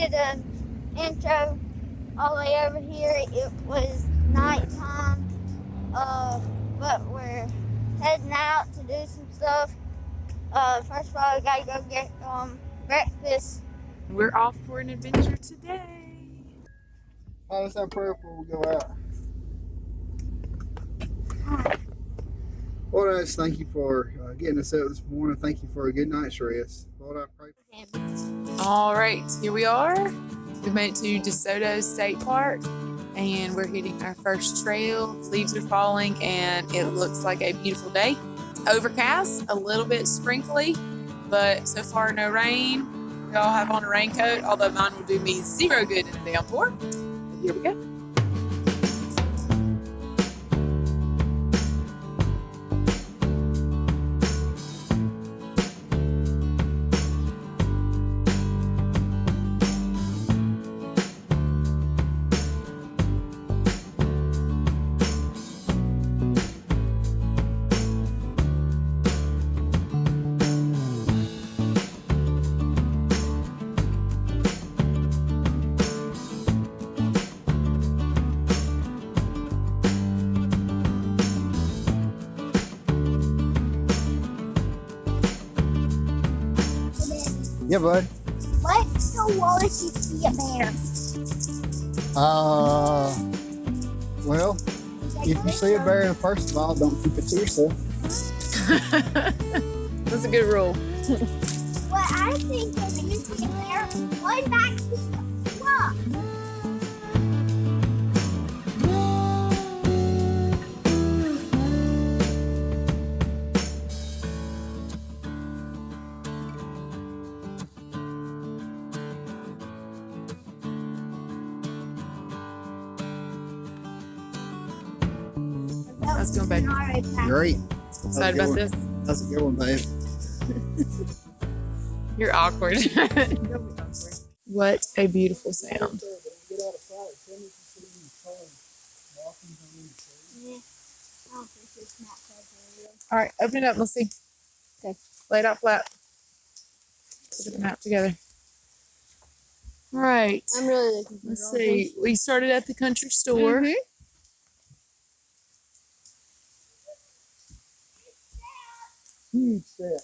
did an intro all the way over here. It was nighttime, but we're heading out to do some stuff. First of all, we gotta go get breakfast. We're off for an adventure today. Let's have prayer before we go out. Lord, I just thank you for getting us out this morning. Thank you for a good night's rest. Lord, I pray for him. All right, here we are. We made it to Desoto State Park, and we're hitting our first trail. Leaves are falling, and it looks like a beautiful day. It's overcast, a little bit sprinkly, but so far no rain. We all have on a raincoat, although mine will do me zero good in a downpour. But here we go. Yeah, bud. Let's go walk if you see a bear. Well, if you see a bear, first of all, don't keep it to yourself. That's a good rule. What I think is if you see a bear, run back to the truck. That's going back. Great. Excited about this? That's a good one, babe. You're awkward. What a beautiful sound. All right, open it up. Let's see. Okay, lay it out flat. Look at the map together. All right. I'm really looking for Let's see. We started at the country store. Mm-hmm. Huge step.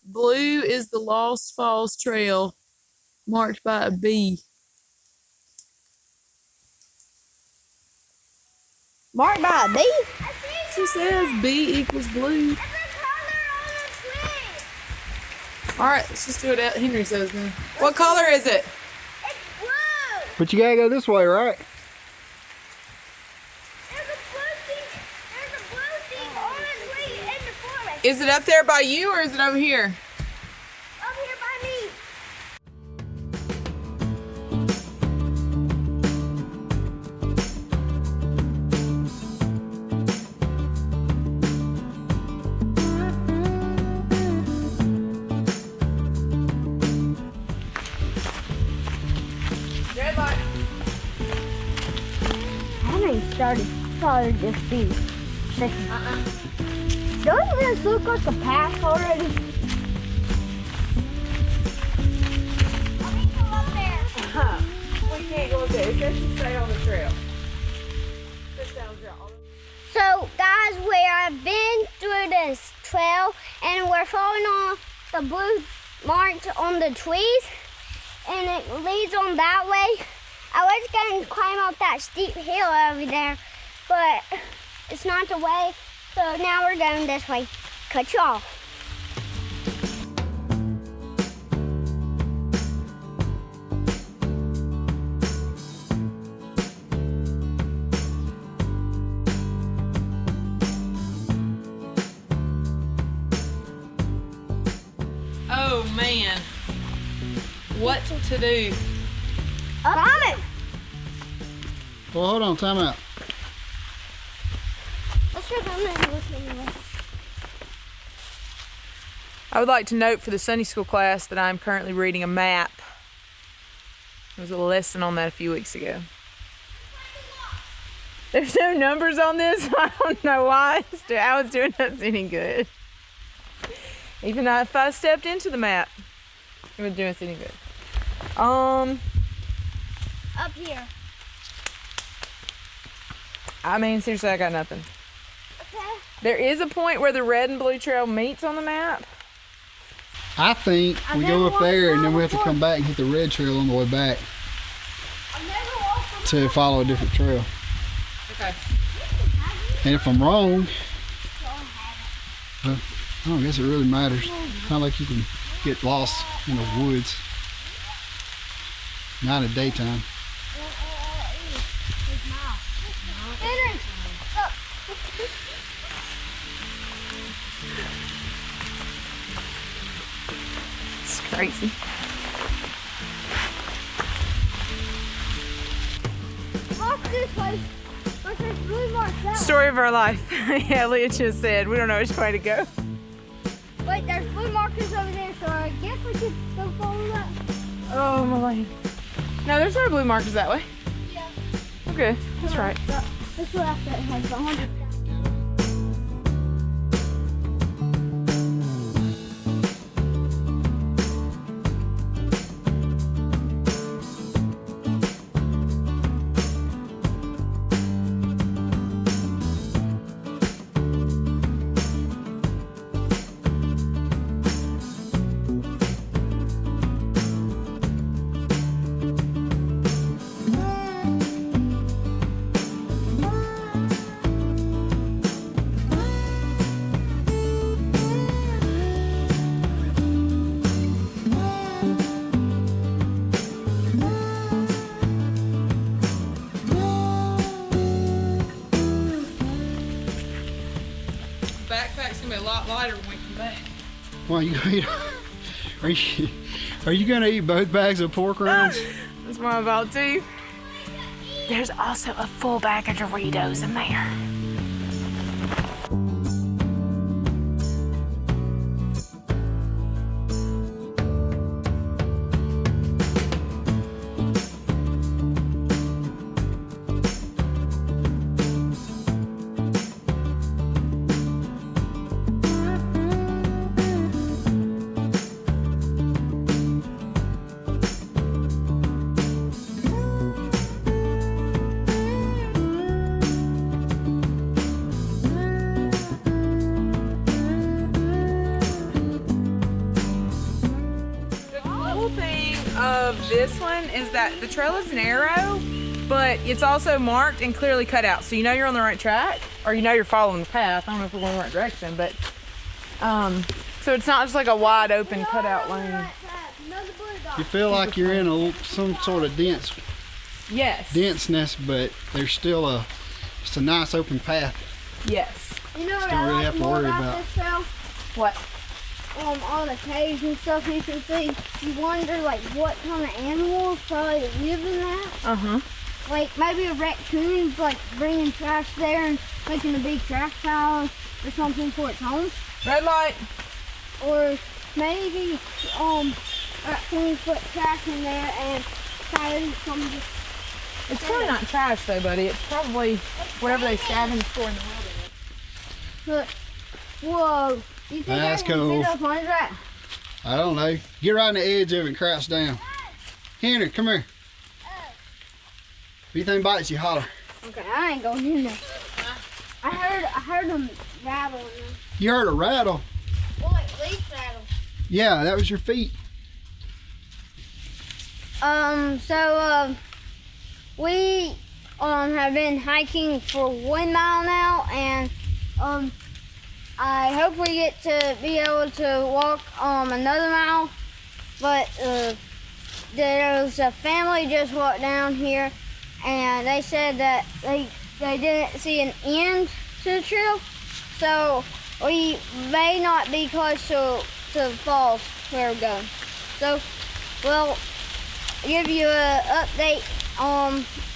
Blue is the Lost Falls Trail, marked by a B. Marked by a B? It says B equals blue. All right, let's just do it at Henry says then. What color is it? It's blue. But you gotta go this way, right? There's a blue thing on its way in the forest. Is it up there by you or is it over here? Up here by me. Red light. Henry started this thing. Doesn't this look like a path already? Let me go up there. We can't go up there. It says to stay on the trail. So guys, we have been through this trail and we're following on the blue marks on the trees and it leads on that way. I was going to climb up that steep hill over there, but it's not the way, so now we're going this way. Cut you off. Oh man, what to do? Vomit! Well, hold on, time out. Let's go down there and look anyway. I would like to note for the Sunday school class that I'm currently reading a map. There was a lesson on that a few weeks ago. There's no numbers on this. I don't know why I was doing us any good. Even if I stepped into the map, it would do us any good. Up here. I mean, seriously, I got nothing. Okay. There is a point where the red and blue trail meets on the map. I think we go up there and then we have to come back and hit the red trail on the way back to follow a different trail. Okay. And if I'm wrong, well, I don't guess it really matters. Not like you can get lost in the woods. Not in the daytime. It's crazy. Walk this way. But there's blue marks that way. Story of our life. Yeah, Leah just said we don't know which way to go. Wait, there's blue markers over there, so I guess we could go follow that. Oh my lane. No, there's no blue markers that way. Yeah. Okay, that's right. This way after it has 100. Backpack's gonna be a lot lighter when we come back. Well, are you gonna eat both bags of pork rinds? That's what I'm about to. There's also a full bag of Doritos in there. Of this one is that the trail is narrow, but it's also marked and clearly cut out, so you know you're on the right track, or you know you're following the path. I don't know if we're going the right direction, but so it's not just like a wide open cutout lane. You feel like you're in some sort of denseness, but there's still just a nice open path. Yes. You know what Don't I really like have to more worry about about. this trail? What? All the caves and stuff you can see. You wonder like what kind of animals probably live in that. Uh-huh. Like maybe a raccoon's like bringing trash there and making a big trash pile or something for its home. Red light. Or maybe raccoons put trash in there and coyotes come just. It's probably not trash though, buddy. It's probably whatever they scavenge for in the wilderness. Look, whoa. You think That's I can cool. fit up under that? I don't know. Get right on the edge of it and crouch down. Henry, come here. If anything bites you, holler. Okay, I ain't going in there. I heard them rattle in there. You heard a rattle? Well, like leaf rattle. Yeah, that was your feet. We have been hiking for 1 mile now, and I hope we get to be able to walk another mile, but there was a family just walked down here, and they said that they didn't see an end to the trail, so we may not be close to the falls where we're going. So we'll give you an update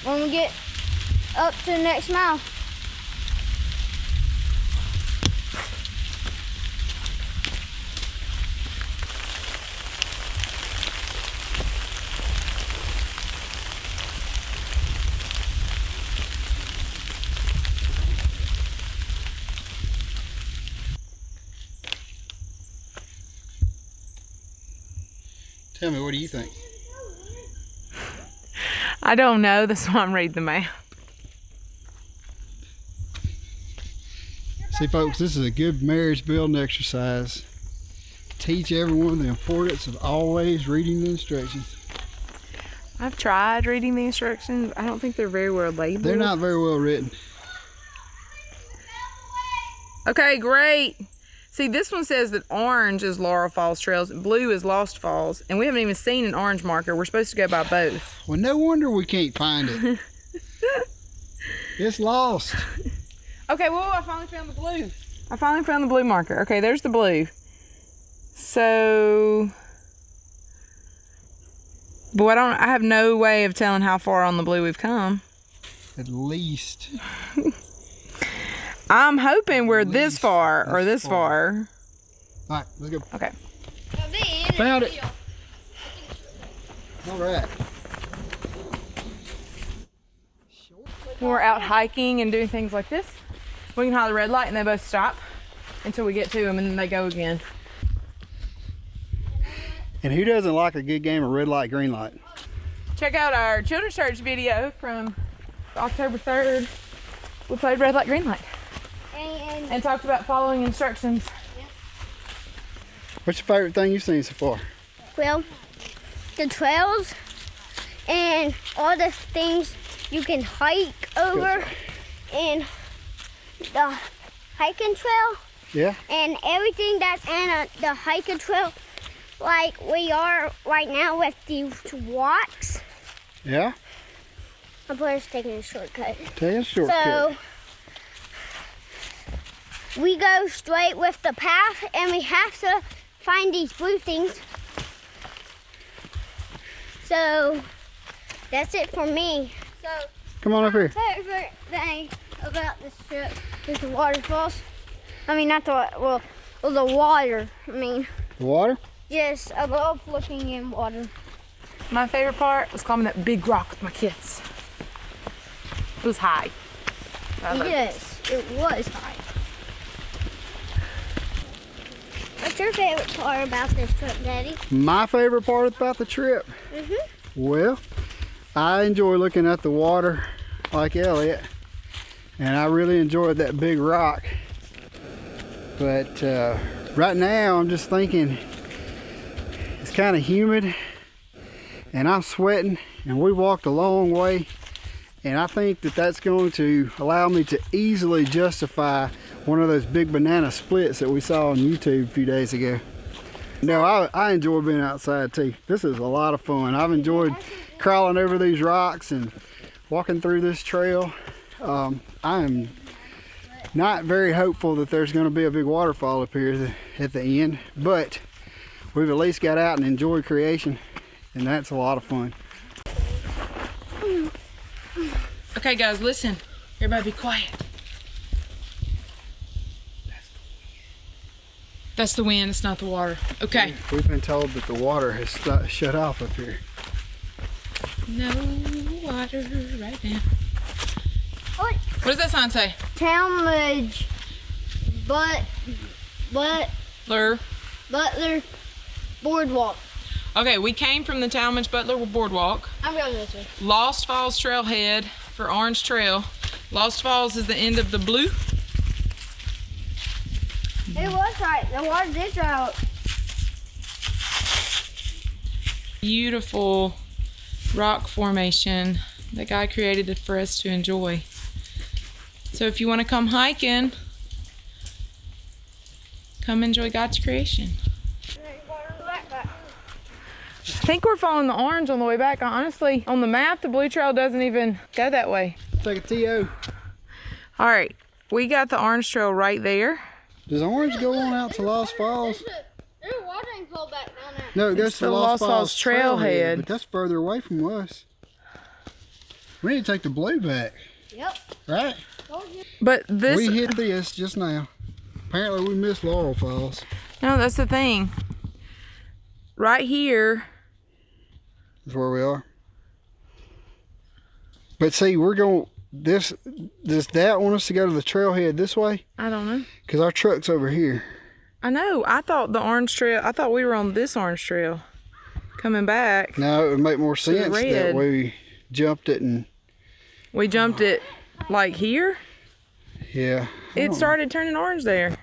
when we get up to the next mile. Tell me, what do you think? I don't know. That's why I'm reading the map. See, folks, this is a good marriage building exercise. Teach everyone the importance of always reading the instructions. I've tried reading the instructions. I don't think they're very well labeled. They're not very well written. Okay, great. See, this one says that orange is Laurel Falls Trails, blue is Lost Falls, and we haven't even seen an orange marker. We're supposed to go by both. Well, no wonder we can't find it. It's lost. Okay, well, I finally found the blue. I finally found the blue marker. Okay, there's the blue. So, but I have no way of telling how far on the blue we've come. At least. I'm hoping we're this far or this far. All right, let's go. Okay. Found it. All right. When we're out hiking and doing things like this, we can hide the red light and they both stop until we get to them and then they go again. And who doesn't like a good game of red light, green light? Check out our children's church video from October 3rd. We played red light, green light. And talked about following instructions. What's your favorite thing you've seen so far? Well, the trails and all the things you can hike over and the hiking trail. Yeah? And everything that's in the hiking trail, like we are right now with these walks. Yeah? My brother's taking a shortcut. Take a shortcut. So we go straight with the path and we have to find these blue things. So that's it for me. So come on up here. my favorite thing about this trip is the waterfalls. I mean, not the, well, the water. I mean, The water? yes, I love looking in water. My favorite part was climbing that big rock with my kids. It was high. I loved it. Yes, it was high. What's your favorite part about this trip, Daddy? My favorite part about the trip? Mm-hmm. Well, I enjoy looking at the water like Elliot. And I really enjoyed that big rock. But right now I'm just thinking it's kind of humid and I'm sweating and we walked a long way, and I think that that's going to allow me to easily justify one of those big banana splits that we saw on YouTube a few days ago. No, I enjoy being outside too. This is a lot of fun. I've enjoyed crawling over these rocks and walking through this trail. I am not very hopeful that there's going to be a big waterfall up here at the end, but we've at least got out and enjoyed creation, and that's a lot of fun. Okay, guys, listen. Everybody be quiet. That's the wind, it's not the water. Okay. We've been told that the water has shut off up here. No water right now. What? What does that sign say? Talmadge, Lure. Butler Boardwalk. Okay, we came from the Talmadge Butler Boardwalk. I'm going this way. Lost Falls Trailhead for Orange Trail. Lost Falls is the end of the blue. It was right. The water did dry out. Beautiful rock formation that God created for us to enjoy. So if you want to come hiking, come enjoy God's creation. I think we're following the orange on the way back. Honestly, on the map, the blue trail doesn't even go that way. Take a TO. All right, we got the orange trail right there. Does orange go on out to Lost Falls? There's a watering pole back down there. No, it goes It's to the Lost Lost Falls Trailhead. but that's further away from us. We need to take the blue back, Yep. right? But this, We hit this just now. Apparently we missed Laurel Falls. no, that's the thing. Right here, Is where we are. But see, we're going, does that want us to go to the trailhead this way? I don't know. Because our truck's over here. I know. I thought the orange trail, I thought we were on this orange trail coming back. No, it would make more sense red. that we jumped it and We jumped it like here. yeah. It started turning orange there.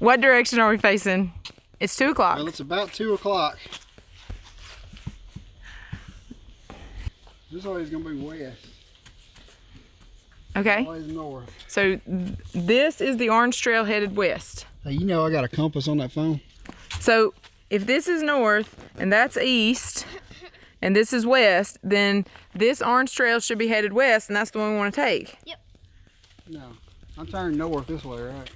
What direction are we facing? It's 2 o'clock. Well, it's about 2 o'clock. This always gonna be west. Okay. Always north. So this is the orange trail headed west. Hey, you know I got a compass on that phone. So if this is north and that's east and this is west, then this orange trail should be headed west, and that's the one we want to take. Yep. No, I'm turning north this way, right?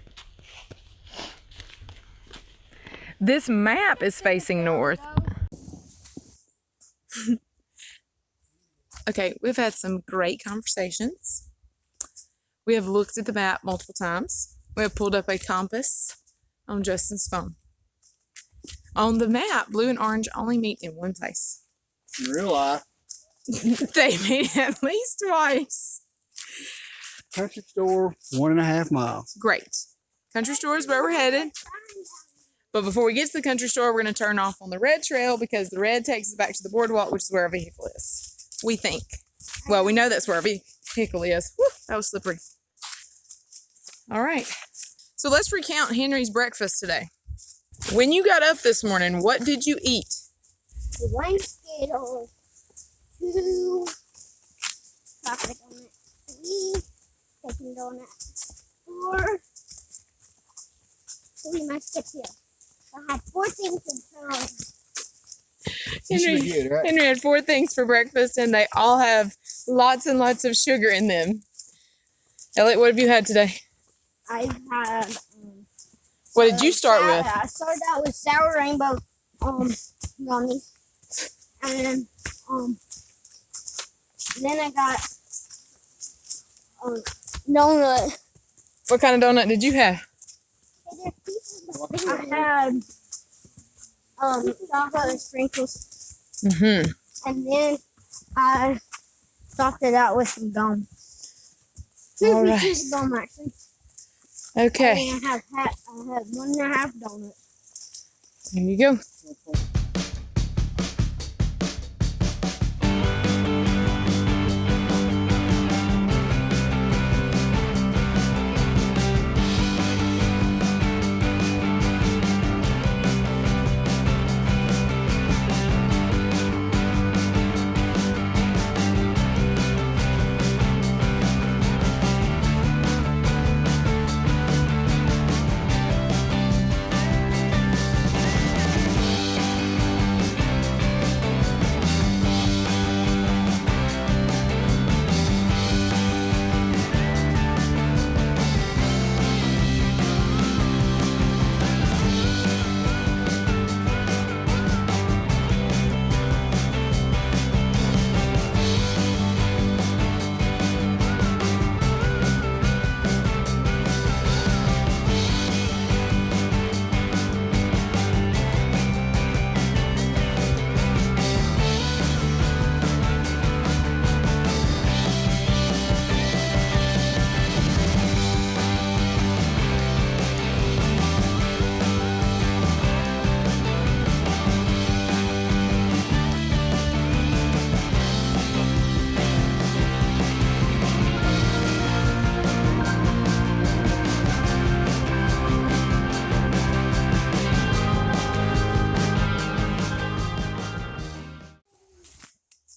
This map is facing north. Okay, we've had some great conversations. We have looked at the map multiple times. We have pulled up a compass on Justin's phone. On the map, blue and orange only meet in one place. In real life. They meet at least twice. Country store, 1.5 miles. Great. Country store is where we're headed. But before we get to the country store, we're going to turn off on the red trail because the red takes us back to the boardwalk, which is where our vehicle is. We think. Well, we know that's where our vehicle is. Woo, that was slippery. All right. So let's recount Henry's breakfast today. When you got up this morning, what did you eat? 1 Skittles, 2 chocolate donuts, 3 bacon donuts, 4 3 mashed potatoes. I had 4 things in town. Henry had 4 things for breakfast, and they all have lots and lots of sugar in them. Elliot, what have you had today? I had. What did you start with? I started out with sour rainbow gummies, and then I got donut. What kind of donut did you have? I had chocolate and sprinkles, and then I topped it out with some gum. All right. Pieces of gum, actually. Okay. And I had 1.5 donuts. There you go.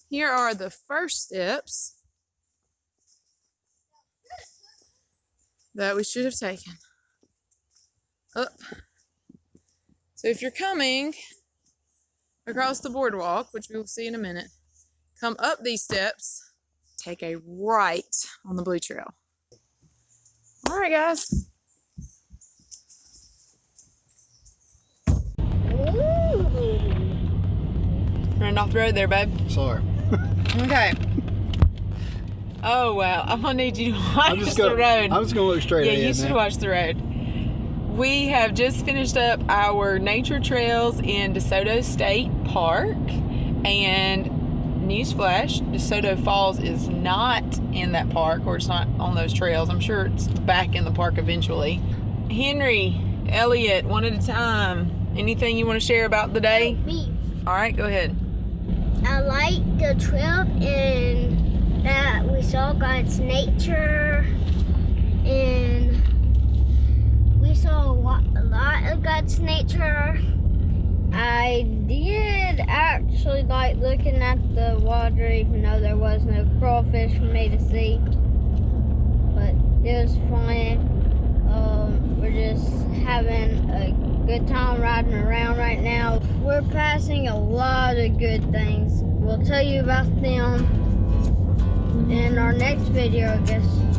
Here are the first steps that we should have taken. Up. So if you're coming across the boardwalk, which we will see in a minute, come up these steps, take a right on the blue trail. All right, guys. Running off the road there, babe. Sorry. Okay. Oh, wow. I'm going to need you to watch the road. I'm just going to look straight ahead. Yeah, you should watch the road. We have just finished up our nature trails in Desoto State Park. And newsflash, DeSoto Falls is not in that park, or it's not on those trails. I'm sure it's back in the park eventually. Henry, Elliot, one at a time. Anything you want to share about the day? Me. All right, go ahead. I like the trip and that we saw God's nature and we saw a lot of God's nature. I did actually like looking at the water even though there was no crawfish for me to see. But it was fun. We're just having a good time riding around right now. We're passing a lot of good things. We'll tell you about them in our next video, I guess.